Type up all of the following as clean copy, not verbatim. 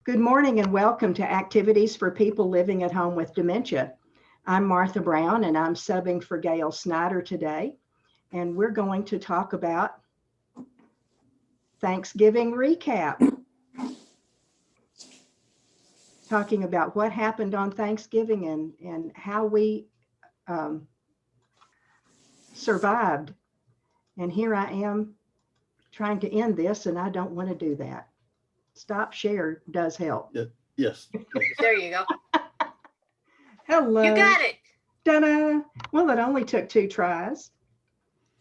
Good morning and welcome to Activities for People Living at Home with Dementia. I'm Martha Brown and I'm subbing for Gail Snyder today. And we're going to talk about Thanksgiving recap. Talking about what happened on Thanksgiving and how we survived. And here I am trying to end this and I don't want to do that. Stop share does help. Yeah, yes. There you go. Hello. You got it. Ta-da. Well, it only took 2 tries.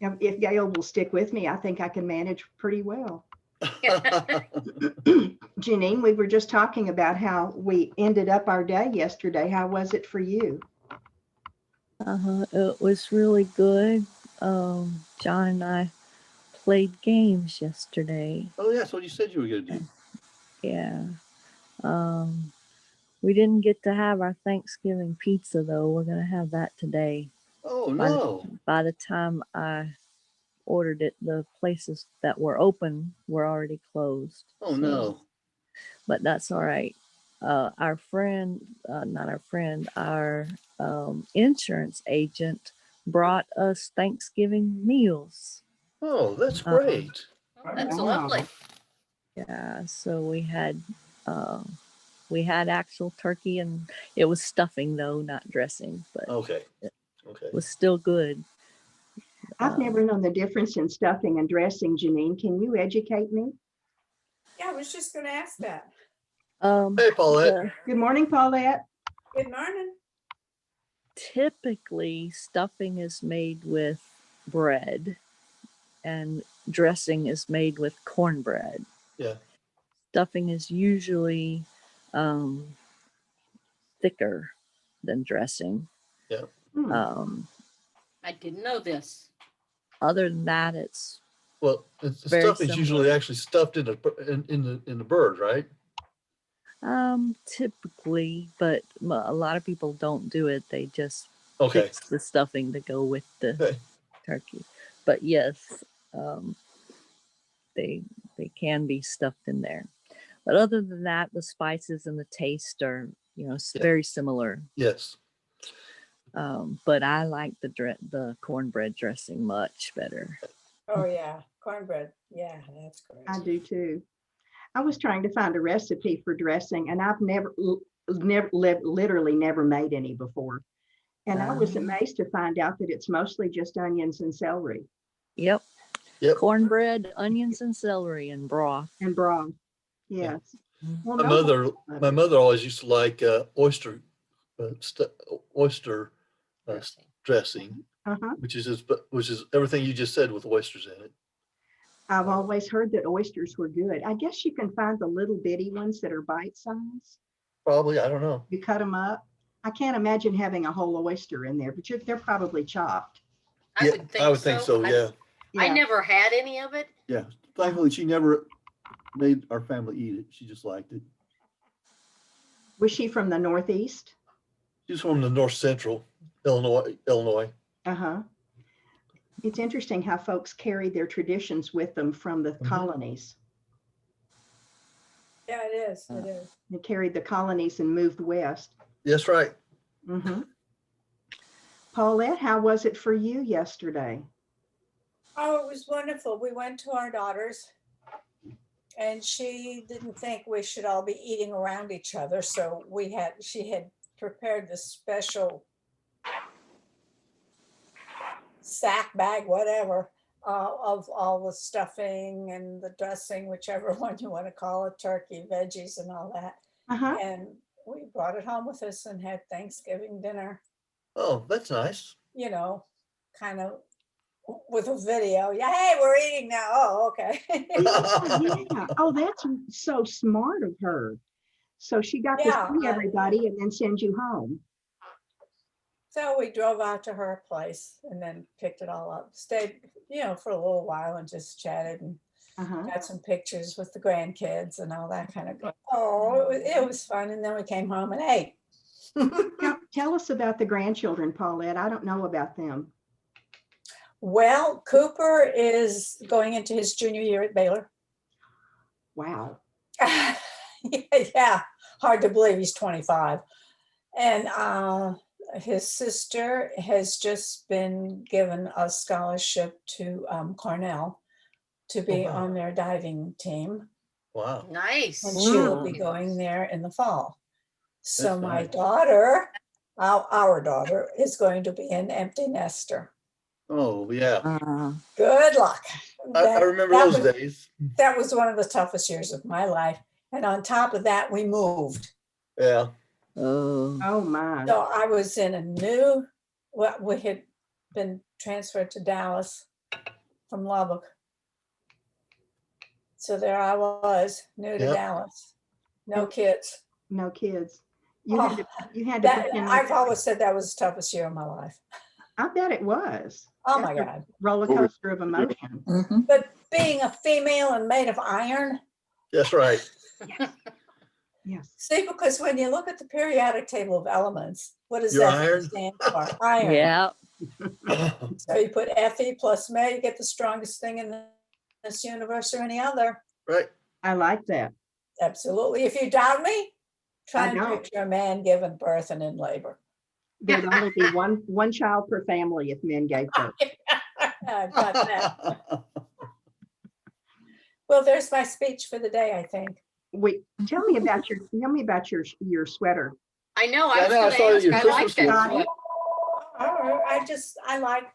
If Gail will stick with me, I think I can manage pretty well. Janine, we were just talking about how we ended up our day yesterday. How was it for you? It was really good. John and I played games yesterday. Oh, yeah, that's what you said you were going to do. Yeah. We didn't get to have our Thanksgiving pizza though. We're gonna have that today. Oh, no. By the time I ordered it, the places that were open were already closed. Oh, no. But that's all right. Our friend, not our friend, our insurance agent brought us Thanksgiving meals. Oh, that's great. That's Wow. lovely. Yeah, so we had actual turkey, and it was stuffing though, not dressing, but Okay. it Okay. was still good. I've never known the difference in stuffing and dressing, Janine. Can you educate me? Yeah, I was just going to ask that. Hey, Paulette. Good morning, Paulette. Good morning. Typically, stuffing is made with bread, and dressing is made with cornbread. Yeah. Stuffing is usually thicker than dressing. Yeah. I didn't know this. Other than that, it's Well, the very stuff is similar. usually actually stuffed in the bird, right? typically, but a lot of people don't do it. They just Okay. fix the stuffing to go with the Okay. turkey. But yes, they can be stuffed in there. But other than that, the spices and the taste are, very similar. Yes. But I like the cornbread dressing much better. Oh, yeah. Cornbread. Yeah, that's great. I do too. I was trying to find a recipe for dressing and I've literally never made any before. And I was amazed to find out that it's mostly just onions and celery. Yep. Yep. Cornbread, onions, and celery, and broth. And broth. Yes. Yeah. Well, my mother always used to like oyster dressing, which is everything you just said with oysters in it. I've always heard that oysters were good. I guess you can find the little bitty ones that are bite size. Probably, I don't know. You cut them up. I can't imagine having a whole oyster in there, but they're probably chopped. I would think so. Yeah. I never had any of it. Yeah. Thankfully, she never made our family eat it. She just liked it. Was she from the Northeast? She's from the North Central, Illinois. Uh-huh. It's interesting how folks carry their traditions with them from the colonies. Yeah, it is. It is. They carried the colonies and moved west. That's right. Paulette, how was it for you yesterday? Oh, it was wonderful. We went to our daughter's and she didn't think we should all be eating around each other. So she had prepared this special sack bag, whatever, of all the stuffing and the dressing, whichever one you want to call it, turkey, veggies, and all that. And we brought it home with us and had Thanksgiving dinner. Oh, that's nice. Kind of with a video. Yeah, hey, we're eating now. Oh, okay. Yeah. Oh, that's so smart of her. So she got to see everybody and then send you home. So we drove out to her place and then picked it all up. Stayed, for a little while and just chatted and got some pictures with the grandkids and all that kind of stuff. Oh, it was fun. And then we came home and ate. Tell us about the grandchildren, Paulette. I don't know about them. Well, Cooper is going into his junior year at Baylor. Wow. Yeah, hard to believe he's 25. And his sister has just been given a scholarship to Cornell to be wow. on their diving team. Wow. Nice. And she will Wow. be going there in the fall. So That's my nice. daughter, our daughter, is going to be an empty nester. Oh, yeah. Good luck. I remember those days. That was one of the toughest years of my life. And on top of that, we moved. Yeah. Oh my. So I was in a new, well, we had been transferred to Dallas from Lubbock. So there I was, new to Yep. Dallas, no kids. No kids. You Oh, had to, you had to That, pretend I've like always said that was the toughest year of my life. I bet it was. Oh my That's a God. roller coaster of emotion. But being a female and made of iron, That's right. Yes. see, because when you look at the periodic table of elements, what does Your that iron? stand for? Iron. Yeah. So you put Fe plus Me, you get the strongest thing in this universe or any other. Right. I like that. Absolutely. If you doubt me, try I and don't. picture a man given birth and in labor. There'd only be one child per family if men gave birth. I've got that. Well, there's my speech for the day, I think. Wait, tell me about your sweater. I know. Yeah, I was I know, I going saw to ask. your I like Christmas that. one.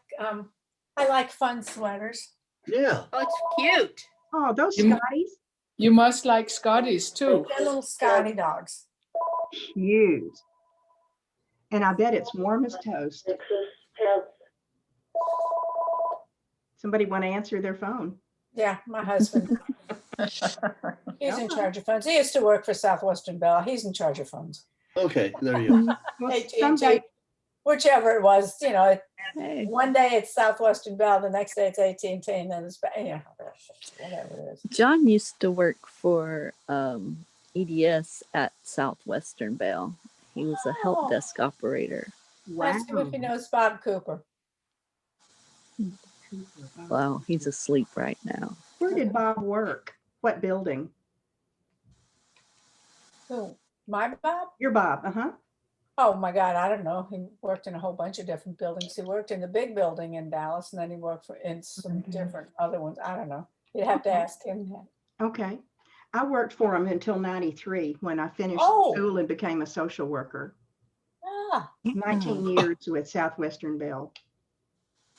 sweater. I like fun sweaters. Yeah. Oh, it's cute. Oh, those You- Scotties, You must like Scotties too. They're little Scotty dogs. cute. And I bet it's warm as toast. Somebody want to answer their phone? Yeah, my husband. He's in charge of phones. He used to work for Southwestern Bell. He's in charge of phones. Okay, there you go. Well, AT&T, someday, whichever it was, Hey, one day it's Southwestern Bell, the next day it's AT&T, and then it's, whatever it is. John used to work for EDS at Southwestern Bell. He was a help Oh. desk operator. wow. Ask him if he knows Bob Cooper. Well, he's asleep right now. Where did Bob work? What building? Who? My Bob? Your Bob, uh-huh. Oh my God, I don't know. He worked in a whole bunch of different buildings. He worked in the big building in Dallas, and then he worked in some different other ones. I don't know. You'd have to ask him that. Okay. I worked for him until 93 when I finished Oh. school and became a social worker. Ah, 19 years with Southwestern Bell.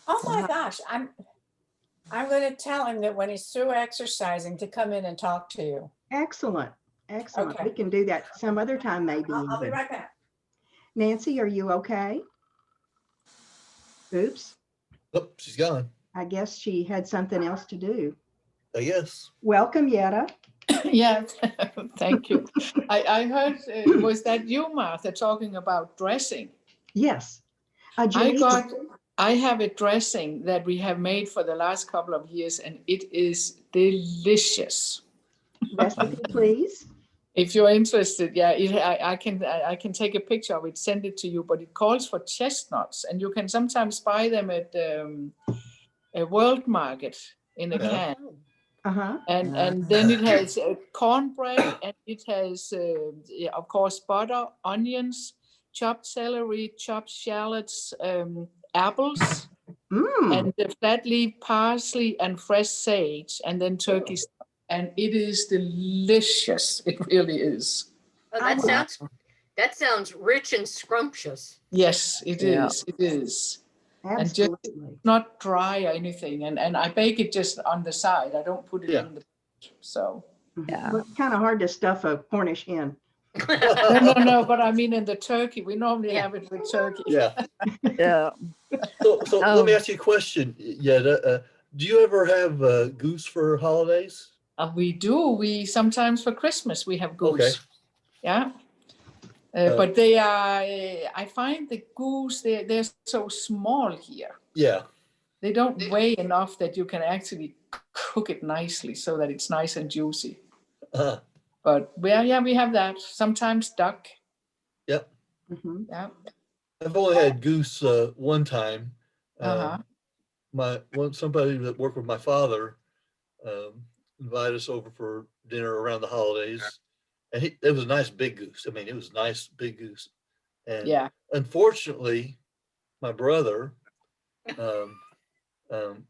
oh my gosh. I'm going to tell him that when he's through exercising to come in and talk to you. Excellent. Excellent. Okay. We can do that some other time, maybe. I'll be even. right back. Nancy, are you okay? Oops. Oh, she's gone. I guess she had something else to do. I guess. Welcome, Yetta. Yeah, thank you. I heard, was that you, Martha, talking about dressing? Yes. I have a dressing that we have made for the last couple of years, and it is delicious. Recipe, please. If you're interested, yeah, I can take a picture of it, send it to you, but it calls for chestnuts, and you can sometimes buy them at a world market in a can. Uh-huh. And then it has cornbread, and it has, of course, butter, onions, chopped celery, chopped shallots, apples, and the flat leaf parsley and fresh sage, and then turkey. And it is delicious. It really is. Oh, that sounds rich and scrumptious. Yes, it Yeah. is. It is. Absolutely. And just not dry or anything. And I bake it just on the side. I don't put it in the so. Yeah. Well, it's kind of hard to stuff a Cornish hen. No, but I mean in the turkey. We normally have it with turkey. Yeah. Yeah. So let me ask you a question. Yeah. Do you ever have goose for holidays? We do. We sometimes for Christmas we have goose. Okay. Yeah. But they are. I find the goose they're so small here. Yeah. They don't weigh enough that you can actually cook it nicely so that it's nice and juicy. Uh-huh. But we have that. Sometimes duck. Yep. Mm-hmm. Yeah. I've only had goose one time. Uh-huh. Somebody that worked with my father invited us over for dinner around the holidays, and it was a nice big goose. I mean, it was a nice big goose. And Yeah. unfortunately, my brother,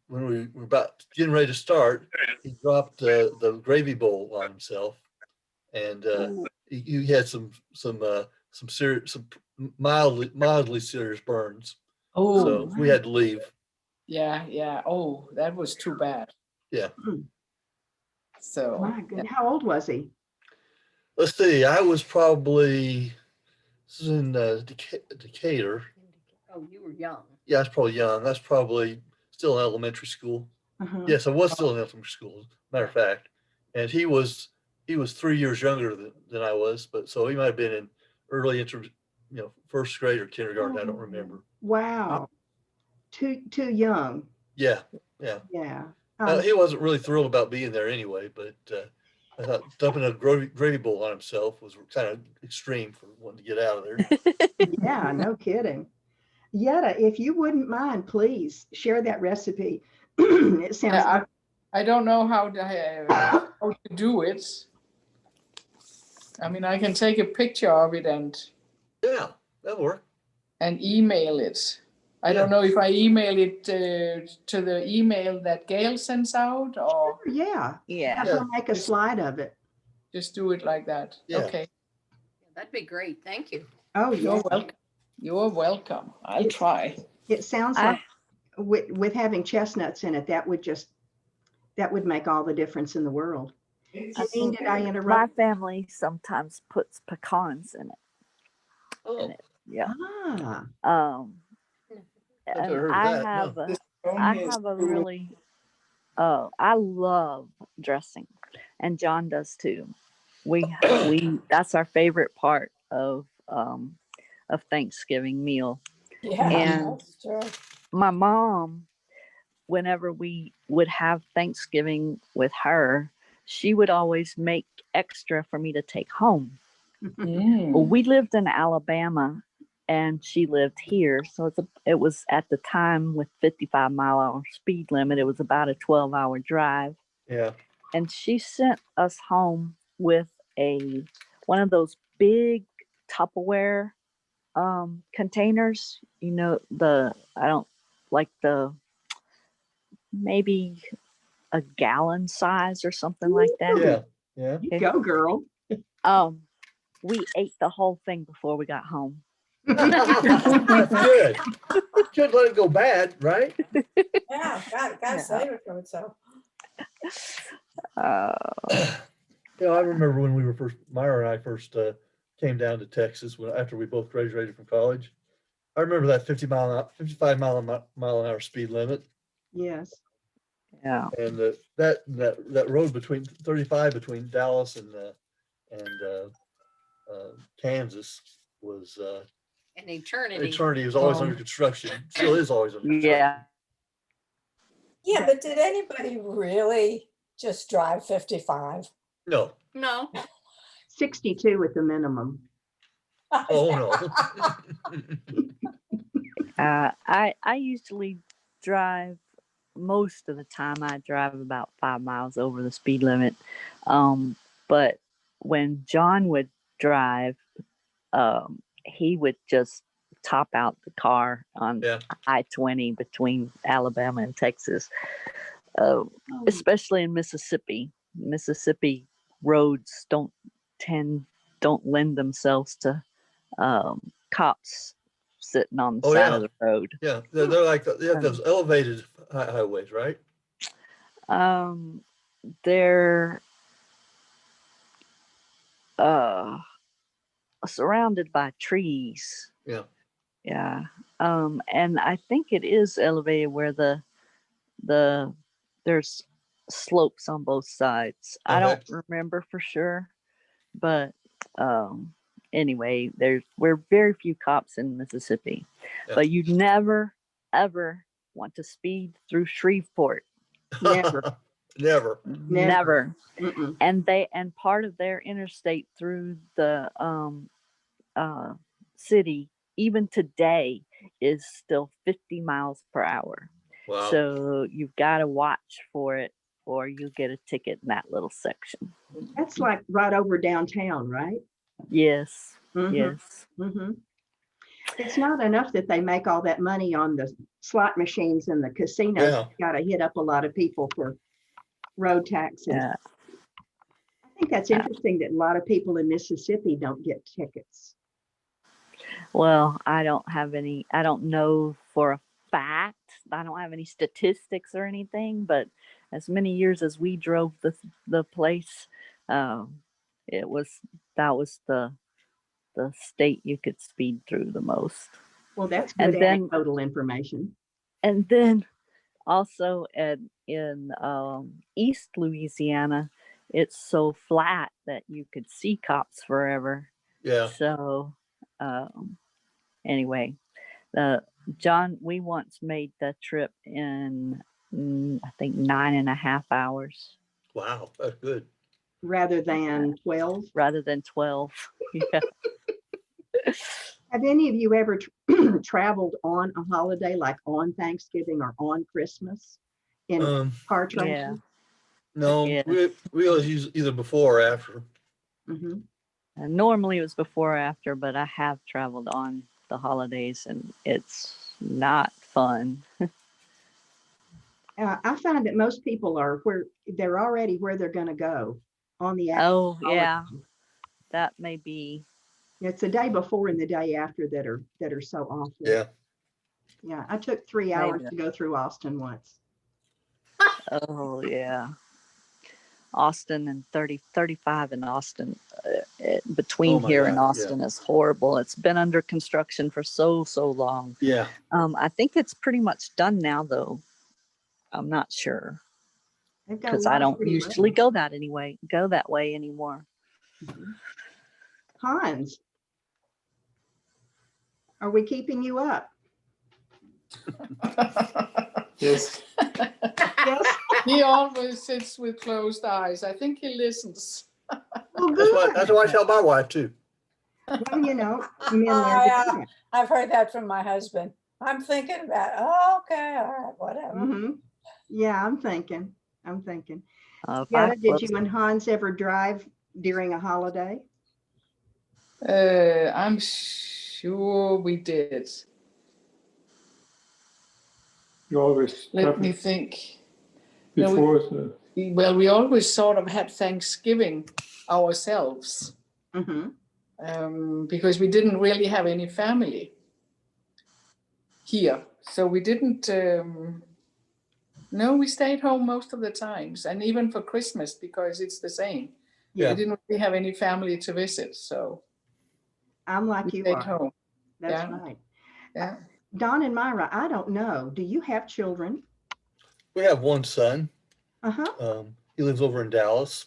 when we were about getting ready to start, he dropped the gravy bowl on himself, and he had some serious, some mildly serious burns. Oh, So we had to leave. yeah, yeah. Oh, that was too bad. Yeah. So. My goodness. How old was he? Let's see. I was probably, this is in Decatur. Oh, you were young. Yeah, I was probably young. That's probably still in elementary school. Yes, I was still in elementary school, matter of fact. And he was 3 years younger than I was, but so he might have been in early first grade or kindergarten. I don't remember. Wow. Too young. Yeah. Yeah. He wasn't really thrilled about being there anyway, but I thought dumping a gravy bowl on himself was kind of extreme for wanting to get out of there. Yeah, no kidding. Yetta, if you wouldn't mind, please share that recipe. It sounds like I don't know how to do it. I mean, I can take a picture of it and that'll work. And email it. I don't know if I email it to the email that Gail sends out, or yeah. We'll make a slide of it. Just do it like that. Yeah. Okay. That'd be great. Thank you. Oh, You're welcome. You're welcome. I'll try. It sounds like with having chestnuts in it, that would make all the difference in the world. Did I interrupt? My family sometimes puts pecans in it. Oh. Yeah. And I have a really, I love dressing, and John does too. We that's our favorite part of Thanksgiving meal. Yeah, and that's true. My mom, whenever we would have Thanksgiving with her, she would always make extra for me to take home. Well, we lived in Alabama and she lived here. So it was at the time with 55-mile-an-hour speed limit, it was about a 12-hour drive. Yeah. And she sent us home with one of those big Tupperware containers, maybe a gallon size or something like that. Yeah. You go, girl. We ate the whole thing before we got home. That's good. Shouldn't let it go bad, right? Yeah, gotta save it from itself. I remember when we were Myra and I first came down to Texas after we both graduated from college. I remember that 55 mile an hour speed limit. Yes. Yeah. And that road between 35 between Dallas and Kansas was an eternity. Eternity was always under construction. Still is always under construction. Yeah, but did anybody really just drive 55? No. 62 at the minimum. Oh no. I usually drive, most of the time I drive about 5 miles over the speed limit. But when John would drive, he would just top out the car on I-20 between Alabama and Texas, especially in Mississippi. Mississippi roads don't lend themselves to cops sitting on the side of the road. Yeah, they're like they have those elevated highways, right? They're surrounded by trees. Yeah. And I think it is elevated where there's slopes on both sides. I don't remember for sure, but anyway, we're very few cops in Mississippi, but you'd never ever want to speed through Shreveport. Never. Never. And part of their interstate through the city, even today, is still 50 miles per hour. Wow. So you've got to watch for it or you get a ticket in that little section. That's like right over downtown, right? Yes. Mhm. Yes. Mm-hmm. It's not enough that they make all that money on the slot machines and the casinos. Yeah. Got to hit up a lot of people for road taxes. Yeah. I think that's interesting that a lot of people in Mississippi don't get tickets. Well, I don't know for a fact. I don't have any statistics or anything, but as many years as we drove the place, it was that was the state you could speed through the most. Well, that's good anecdotal information. And then also in East Louisiana, it's so flat that you could see cops forever. Yeah. So anyway, John, we once made the trip in I think 9.5 hours. Wow, that's good. Rather than 12? Rather than 12. Yeah. Have any of you ever traveled on a holiday, like on Thanksgiving or on Christmas in car travel? Yeah. No, Yeah. we always use either before or after. Mm-hmm. Normally it was before or after, but I have traveled on the holidays and it's not fun. I find that most people are where they're already where they're going to go on the Oh, yeah. holiday. That may be. It's the day before and the day after that are so awful. Yeah. Yeah, I took 3 hours to go through Austin once. Oh, yeah. Austin and 35 in Austin, between here and Austin is horrible. It's been under construction for so long. Yeah. I think it's pretty much done now, though. I'm not sure because I don't usually go that way anymore. Mm-hmm. Hans, are we keeping you up? Yes. Yes. He always sits with closed eyes. I think he listens. Well, good. That's what I tell my wife too. Well, men I've heard that from my husband. I'm thinking about it. Oh, okay, all right, whatever. Mm-hmm. Yeah, I'm thinking. Yeah, did you and Hans ever drive during a holiday? I'm sure we did. You always let me think. Before well, we always sort of had Thanksgiving ourselves, because we didn't really have any family here, so we didn't. No, we stayed home most of the times, and even for Christmas because it's the same. Yeah. We didn't really have any family to visit, so I'm like you are. Home. That's right. Yeah. Don and Myra, I don't know. Do you have children? We have one son. He lives over in Dallas,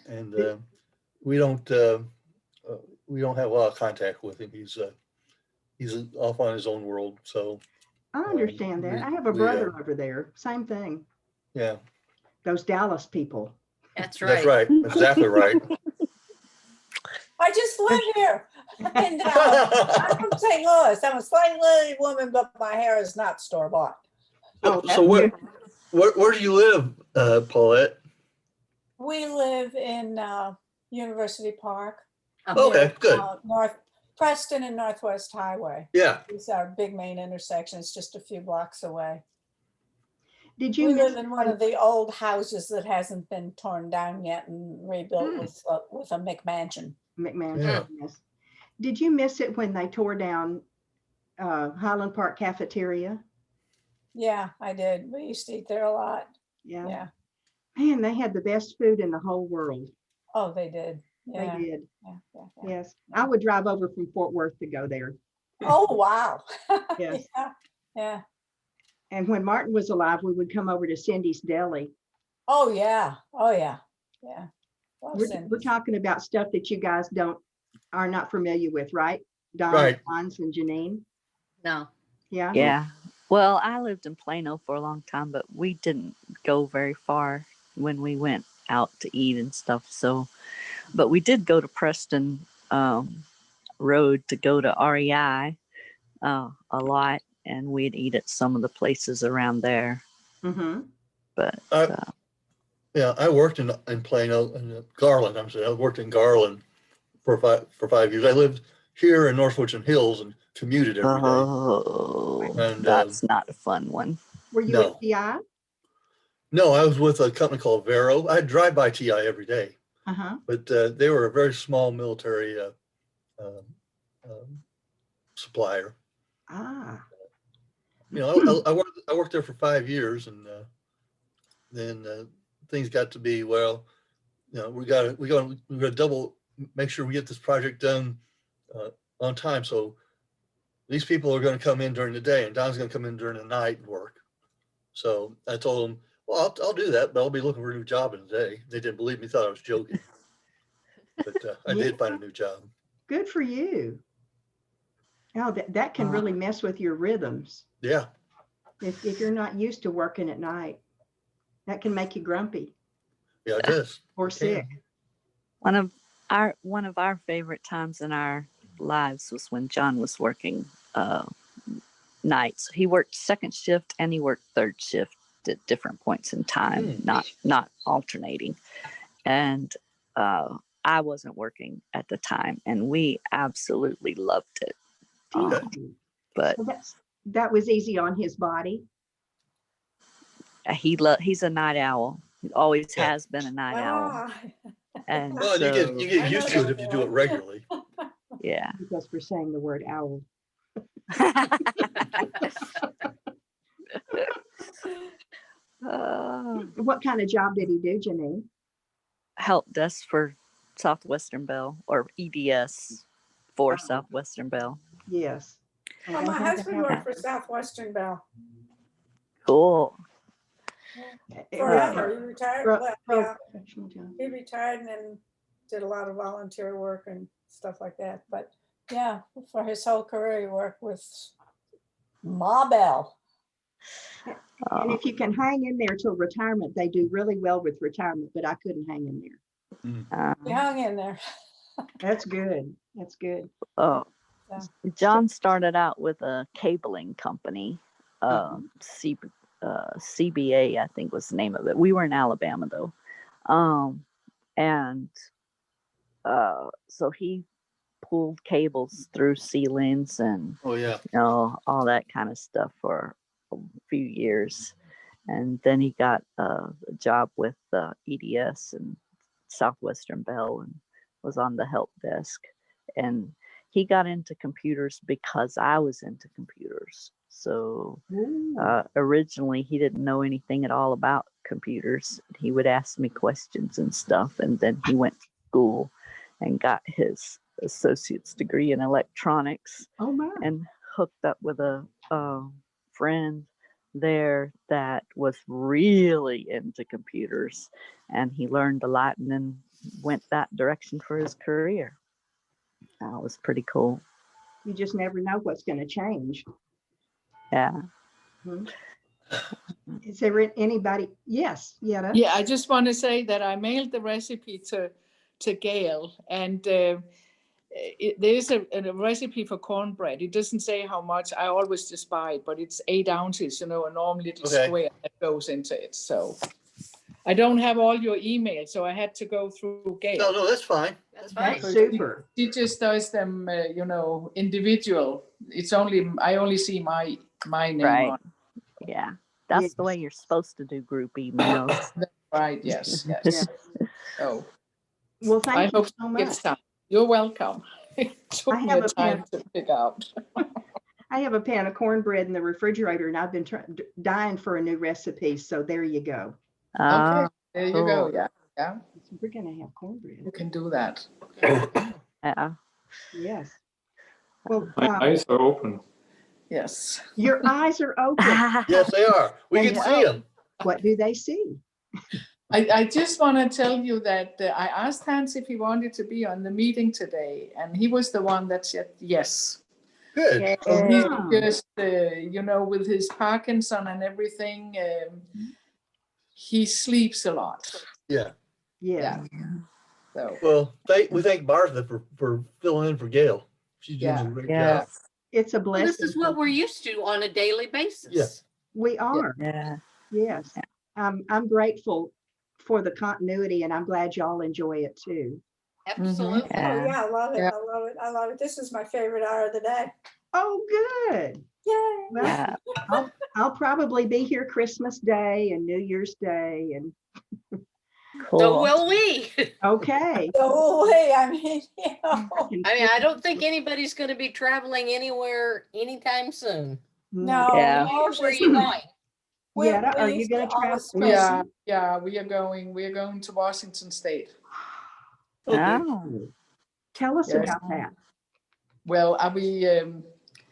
and we don't have a lot of contact with him. He's off on his own world. So I understand that. I have a brother over there. Same thing. Yeah. Those Dallas people. That's right. That's right. Exactly right. I just live here. And I'm from St. Louis. I'm a St. Louis woman, but my hair is not store-bought. So where do you live, Paulette? We live in University Park. Okay, good. North Preston and Northwest Highway. Yeah. It's our big main intersection. It's just a few blocks away. Did you We live in one of the old houses that hasn't been torn down yet and rebuilt with a McMansion. McMansion, yes. Did you miss it when they tore down Highland Park Cafeteria? Yeah, I did. We used to eat there a lot. Yeah. Man, they had the best food in the whole world. Oh, they did. Yeah. They did. Yeah. Yes. I would drive over from Fort Worth to go there. Oh, wow. Yes. Yeah. And when Martin was alive, we would come over to Cindy's Deli. Oh, yeah. Yeah. We're talking about stuff that you guys are not familiar with, right? Don, right. Hans, and Janine. No. Yeah. Yeah. Well, I lived in Plano for a long time, but we didn't go very far when we went out to eat and stuff. So, but we did go to Preston Road to go to REI a lot, and we'd eat at some of the places around there. Mm-hmm. But Yeah, I worked in Plano and Garland. I worked in Garland for 5 years. I lived here in North Woodson Hills and commuted every day. Oh, And that's not a fun one. Were you No. at TI? no, I was with a company called Vero. I drive by TI every day, Uh-huh. but they were a very small military supplier. Ah. You know, I worked there for 5 years, and then things got to be, well, you know, we got to double make sure we get this project done on time. So these people are going to come in during the day, and Don's going to come in during the night and work. So I told them, well, I'll do that, but I'll be looking for a new job in a day. They didn't believe me, thought I was joking, but I did find a new job. Good for you. Oh, that can really mess with your rhythms. Yeah. If you're not used to working at night, that can make you grumpy Yeah, it does. or sick. One of our favorite times in our lives was when John was working nights. He worked second shift and he worked third shift at different points in time, not alternating. And I wasn't working at the time, and we absolutely loved it. But So that was easy on his body. he's a night owl. He always has been a night owl. And well, so, you get used to it if you do it regularly. Yeah. Because we're saying the word owl. What kind of job did he do, Janine? Help desk for Southwestern Bell, or EDS for Southwestern Bell. Yes. Oh, my husband worked for Southwestern Bell. Cool. Forever. He retired. Professional job. He retired and then did a lot of volunteer work and stuff like that. But yeah, for his whole career, he worked with Ma Bell. And if you can hang in there till retirement, they do really well with retirement, but I couldn't hang in there. He hung in there. That's good. That's good. Oh, John started out with a cabling company, CBA, I think was the name of it. We were in Alabama though. So he pulled cables through ceilings and all that kind of stuff for a few years. And then he got a job with EDS and Southwestern Bell and was on the help desk. And he got into computers because I was into computers. So originally he didn't know anything at all about computers. He would ask me questions and stuff. And then he went to school and got his associate's degree in electronics. Oh my. And hooked up with a friend there that was really into computers, and he learned a lot and then went that direction for his career. That was pretty cool. You just never know what's going to change. Yeah. Is there anybody? Yes. Yeah. Yeah, I just want to say that I mailed the recipe to Gail, and there's a recipe for cornbread. It doesn't say how much. I always just buy it, but it's 8 ounces, a normal little square that goes into it. So I don't have all your emails, so I had to go through Gail. No, that's fine. That's fine. That's super. She just does them, individual. I only see my name on. Yeah, that's the way you're supposed to do group emails. Right. Yes. Oh. Well, thank you so much. You're welcome. It took me a time to pick out. I have a pan of cornbread in the refrigerator, and I've been dying for a new recipe. So there you go. Okay, there you go. Yeah. We're gonna have cornbread. You can do that. Yeah. Yes. Well, my eyes are open. Yes. Your eyes are open. Yes, they are. We can see them. What do they see? I just want to tell you that I asked Hans if he wanted to be on the meeting today, and he was the one that said yes. Good. So he's just, with his Parkinson and everything, he sleeps a lot. Yeah. So. Well, we thank Martha for filling in for Gail. She's doing a great job. It's a blessing. Well, this is what we're used to on a daily basis. Yeah. We are. Yeah. Yes. I'm grateful for the continuity, and I'm glad y'all enjoy it too. Absolutely. Oh, Yeah. yeah, I love it. Yeah. I love it. I love it. This is my favorite hour of the day. Oh, good. Yay. Well, Yeah. I'll probably be here Christmas Day and New Year's Day. And So Cool. will we. okay. So, hey, I mean, you know, I mean, I don't think anybody's going to be traveling anywhere anytime soon. no, Yeah. no, Where are you going? Yetta, are you going to travel? Yeah, we are going to Washington State. Okay. Oh. Tell us Yes. about that. Well, we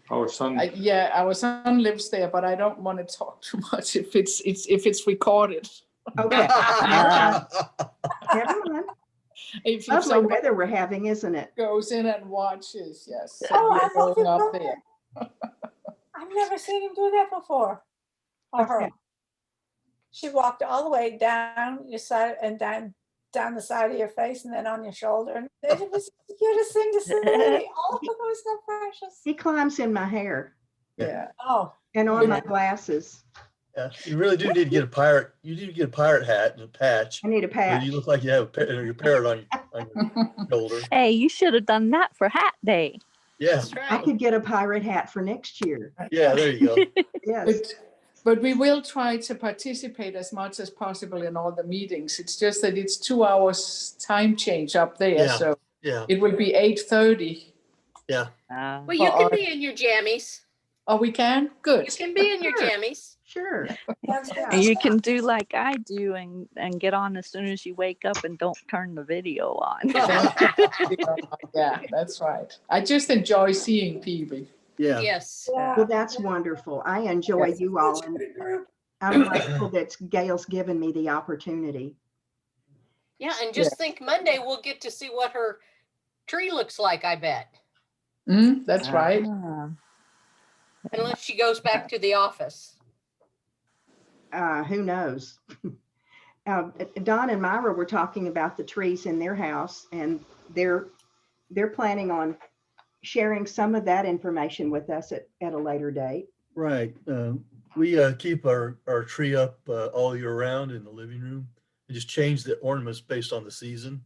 Our son, our son lives there, but I don't want to talk too much if it's recorded. Okay. Never mind. If Lovely somebody weather we're having, isn't it? goes in and watches, yes. Oh, we I are love going it. up there. I've never seen him do that before. Or her. Okay. She walked all the way down your side and down the side of your face and then on your shoulder. And it was the cutest thing to see. Oh, it was so precious. He climbs in my hair Yeah. Oh, and on my glasses. Yeah, you really do need to get a pirate. You need to get a pirate hat and a patch. I need a So patch. you look like you have your parrot on your shoulder. Hey, you should have done that for Hat Day. Yeah, That's I right. could get a pirate hat for next year. yeah, there you go. Yes. But we will try to participate as much as possible in all the meetings. It's just that it's 2 hours time change up there, Yeah. so Yeah, it will be 8:30. yeah. Well, you can be in your jammies. Oh, we can? Good. You can be in your Sure. jammies. Sure. that's And you can do like I do and get on as soon as you wake up and don't turn the video on. Yeah, that's right. I just enjoy seeing people. Yeah. Yes. Well, that's wonderful. I enjoy Yes. you all, and I'm grateful that Gail's given me the opportunity. Yeah, and just think Monday we'll get to see what her tree looks like, I bet. That's right. Ah. Unless she goes back to the office. Who knows? Don and Myra were talking about the trees in their house, and they're planning on sharing some of that information with us at a later date. Right. We keep our tree up all year round in the living room. We just change the ornaments based on the season.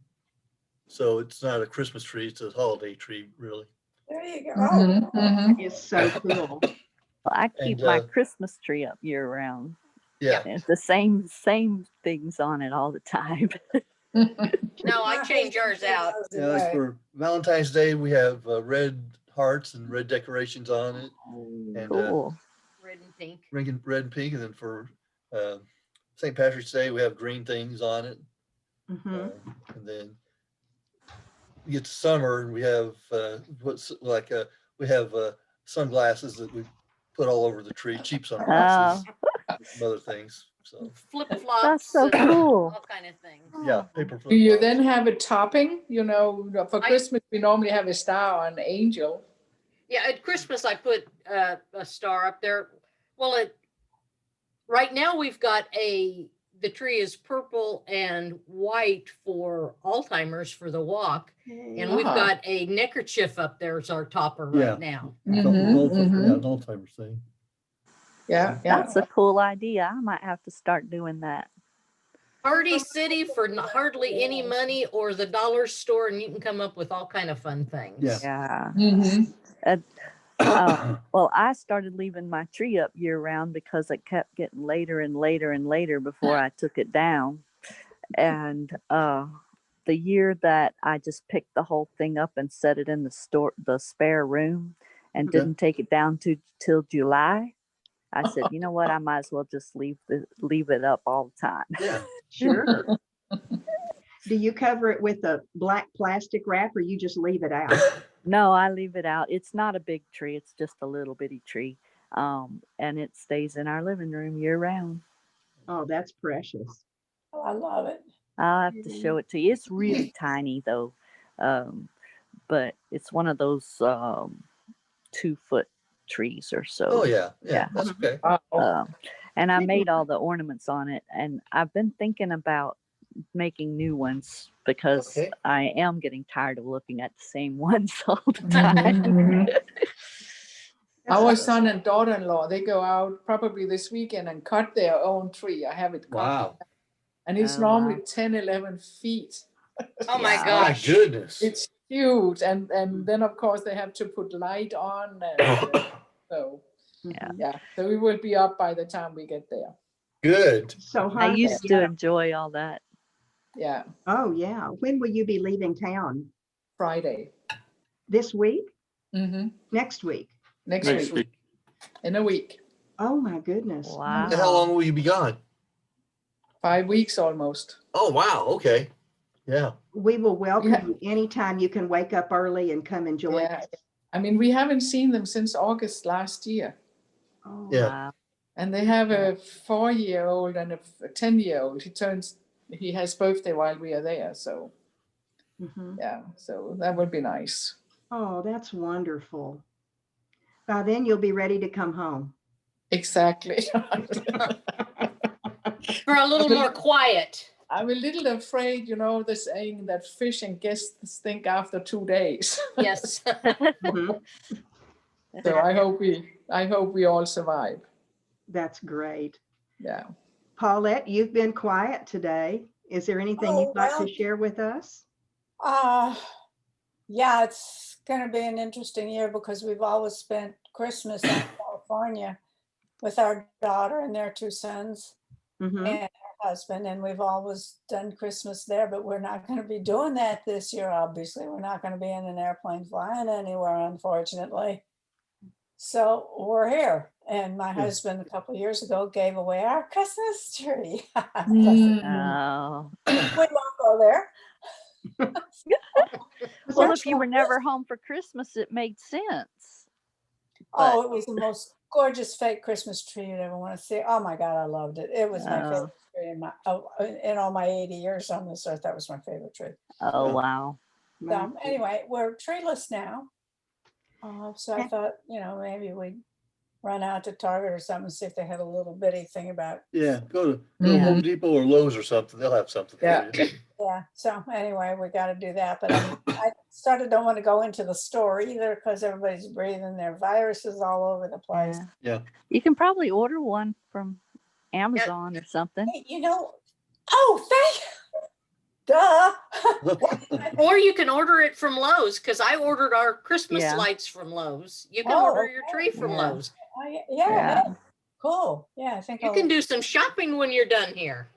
So it's not a Christmas tree, it's a holiday tree, really. There you go. It's so cool. Well, I keep And, my Christmas tree up year round. Yeah. It's the same things on it all the time. No, I change ours out. Yeah, like for Valentine's Day, we have red hearts and red decorations on it, and Cool. Red and pink. red and pink. And then for St. Patrick's Day, we have green things on it. Mhm. And then we get to summer, and we have we have sunglasses that we put all over the tree, cheap sunglasses, some other things. So Flip-flops. That's so and cool. All kind of things. yeah, paper Do you flip-flops. then have a topping? You know, for Christmas, we normally have a star or an angel. Yeah, at Christmas I put a star up there. Well, right now we've got the tree is purple and white for Alzheimer's for the walk. And we've got a neckerchief up there as our topper right now. It's an Alzheimer's thing. Yeah. That's a cool idea. I might have to start doing that. Party City for hardly any money, or the dollar store, and you can come up with all kind of fun things. Yeah. Yeah. Well, I started leaving my tree up year round because it kept getting later and later and later before I took it down. And the year that I just picked the whole thing up and set it in the spare room and didn't take it down till July, I said, you know what? I might as well just leave it up all the time. Yeah. Sure. Do you cover it with a black plastic wrap, or you just leave it out? No, I leave it out. It's not a big tree. It's just a little bitty tree. And it stays in our living room year round. Oh, that's precious. Oh, I love it. I'll have to show it to you. It's really tiny though. But it's one of those 2-foot trees or so. Oh yeah. That's okay. And I made all the ornaments on it, and I've been thinking about making new ones because I am getting tired of looking at the same ones all the time. Our son and daughter-in-law, they go out probably this weekend and cut their own tree. I have it cut. Wow. And it's Oh, normally wow. 10, 11 feet. Oh my Yeah. My gosh. goodness. It's huge. And then, of course, they have to put light on. And so, Yeah. yeah. So we will be up by the time we get there. Good. So, I Hans, used to enjoy all that. Yeah. oh yeah. When will you be leaving town? Friday. This week? Mm-hmm. Next week? Next Next week. week. In a week. Oh my goodness. Wow. And how long will you be gone? 5 weeks almost. Oh, wow. Okay. Yeah. We will welcome Yeah. you anytime you can wake up early and come and join Yeah. us. I mean, we haven't seen them since August last year. Oh, Yeah. Wow. And they have a 4-year-old and a 10-year-old. He has birthday while we are there. So mhm. yeah, so that would be nice. Oh, that's wonderful. By then you'll be ready to come home. Exactly. For a little more quiet. I'm a little afraid, the saying that fish and guests think after 2 days. Yes. Mhm. So I hope we all survive. That's great. Yeah. Paulette, you've been quiet today. Is there anything Oh, you'd like to well. share with us? Yeah, it's going to be an interesting year because we've always spent Christmas in California with our daughter and their 2 sons Mhm. and her husband, and we've always done Christmas there, but we're not going to be doing that this year, obviously. We're not going to be in an airplane flying anywhere, unfortunately. So we're here. And my husband, a couple of years ago, gave away our Christmas tree. Oh. We won't go there. Was Well, that- if you were never home for Christmas, it made sense. Oh, it was the most gorgeous fake Christmas tree you'd ever want to see. Oh my God, I loved it. It was my Oh. favorite tree in all my 80 years on this earth. That was my favorite tree. Oh, Yeah. wow. So anyway, we're treeless now. So I Yeah. thought, maybe we'd run out to Target or something, see if they had a little bitty thing about. Yeah. Go to Mhm. Home Depot or Lowe's or something. They'll have something Yeah. for you. Yeah. So anyway, we got to do that. But I don't want to go into the store either because everybody's breathing their viruses all over the place. Yeah. Yeah. You can probably order one from Amazon or something. Hey, thank duh. Or you can order it from Lowe's, because I ordered our Christmas Yeah. lights from Lowe's. You can Oh, order your tree from Yeah. Lowe's. Yeah. Hey, cool. Yeah, I think You can do some shopping when you're done here.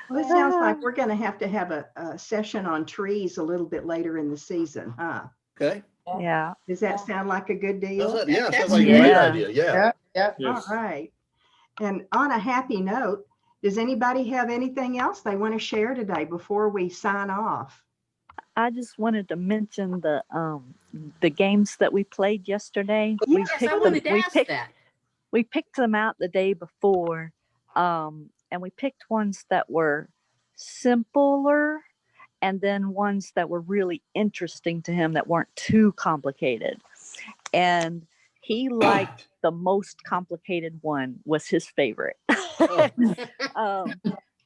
Well, it sounds like we're going to have a session on trees a little bit later in the season, huh? Okay. Yeah. Does that sound like a good deal? Yeah. Sounds That's like a great. great idea. Yeah. Yeah. Yes. All right. And on a happy note, does anybody have anything else they want to share today before we sign off? I just wanted to mention the games that we played yesterday. Yes, Yes, I wanted to ask that. We picked them out the day before, and we picked ones that were simpler and then ones that were really interesting to him that weren't too complicated. And he liked the most complicated one was his favorite.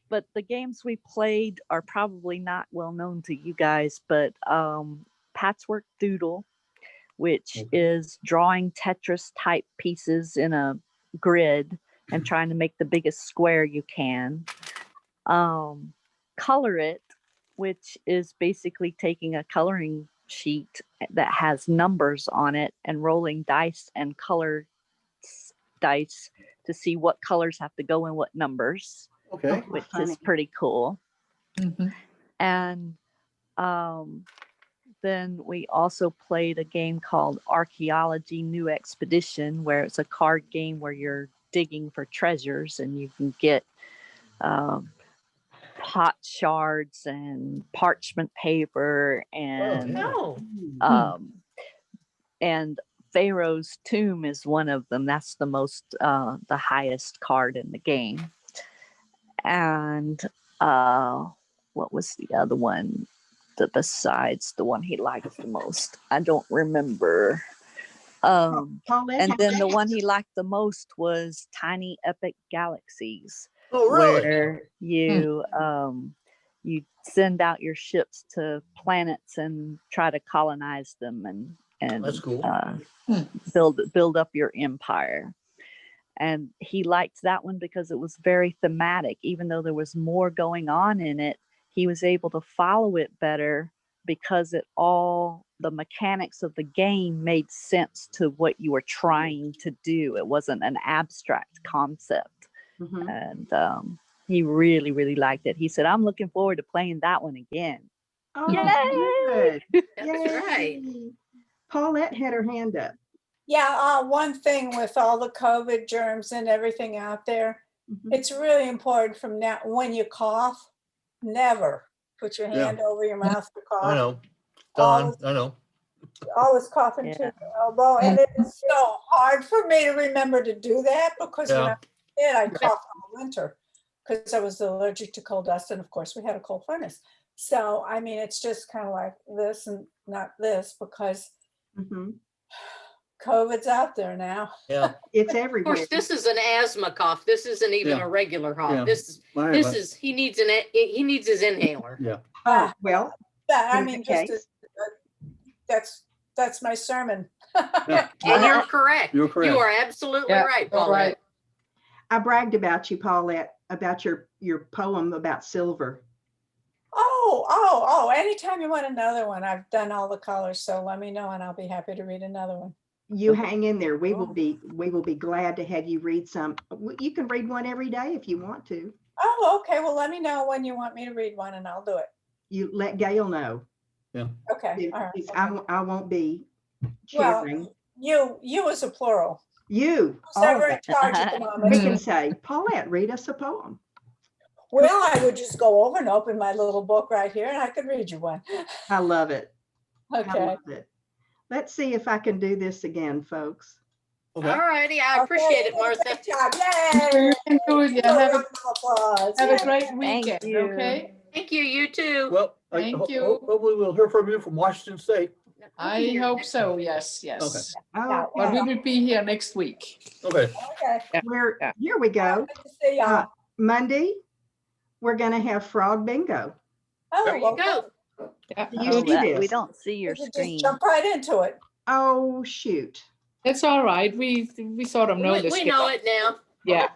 But the games we played are probably not well known to you guys, but Patchwork Doodle, which is drawing Tetris type pieces in a grid and trying to make the biggest square you can. Color It, which is basically taking a coloring sheet that has numbers on it and rolling dice and color dice to see what colors have to go in what numbers, Okay. which funny. is pretty cool. Mhm. And then we also played a game called Archaeology New Expedition, where it's a card game where you're digging for treasures and you can get pot shards and parchment paper and No. and Pharaoh's Tomb is one of them. That's the most the highest card in the game. And what was the other one besides the one he liked the most? I don't remember. Paulette, And then the one he liked the most was Tiny Epic Galaxies, Oh, really? where you send out your ships to planets and try to colonize them and That's cool. build up your empire. And he liked that one because it was very thematic. Even though there was more going on in it, he was able to follow it better because the mechanics of the game made sense to what you were trying to do. It wasn't an abstract concept. Mhm. And he really, really liked it. He said, I'm looking forward to playing that one again. Oh, Yay! good. That's right. Yay. Paulette had her hand up. Yeah, one thing with all the COVID germs and everything out there, Mhm. it's really important from now, when you cough, never put your hand over your mouth to cough. I know. Don, Always, I know. always coughing to Yeah. your elbow. And it's so hard for me to remember to do that because when I Yeah. was a kid, I coughed all winter because I was allergic to coal dust. And of course, we had a coal furnace. So, I mean, it's just kind of like this and not this because Mhm. COVID's out there now. Yeah. It's Of everywhere. course, this is an asthma cough. This isn't even Yeah. a regular cough. Yeah. This is he needs his inhaler. Yeah. Oh, well, I in mean, that just case. that's my sermon. Yeah. And you're correct. You're correct. You are absolutely Yeah, right, you're Paulette. right. I bragged about you, Paulette, about your poem about silver. Oh, anytime you want another one, I've done all the colors, so let me know and I'll be happy to read another one. You hang in there. We will be glad to have you read some. You can read one every day if you want to. Oh, okay. Well, let me know when you want me to read one and I'll do it. You let Gail know. Okay. All right. Because Okay. I won't be Well, sharing. you as a plural. You, Who's all of ever in it. charge at the We moment? can say, Paulette, read us a poem. Well, I would just go over and open my little book right here and I could read you one. I love it. I Okay. love it. Let's see if I can do this again, folks. Okay. All righty. I Okay, appreciate it, you did a Martha. great job. Yay! You can do it. Yeah, Another have round of applause. a Yay. great Thank weekend. you. Okay. Thank you. You too. Well, Thank you. hopefully we'll hear from you from Washington State. I hope so. Yes, yes. Oh, But we will be here next week. Okay. Okay. here we go. Good to see y'all. Monday, we're going to have frog bingo. Oh, There you okay. go. Yeah. Do you Oh, see we this? don't see your We could screen. just jump right into it. Oh, shoot. That's all right. We sort of know this. We know it now. Yeah.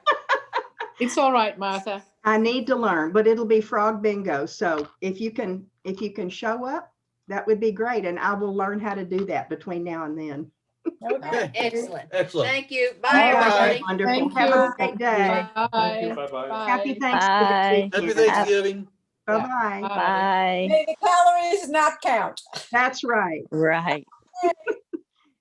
It's all right, Martha. I need to learn, but it'll be frog bingo. So if you can show up, that would be great. And I will learn how to do that between now and then. Okay. Excellent. Excellent. Thank you. Bye, All right. everybody. Wonderful. Thank Have a you. great day. Bye. Bye-bye. Happy Bye. Thanksgiving. Bye. Happy Thanksgiving. Bye-bye. Bye. Bye. May the calories not count. That's right. Right. Yay.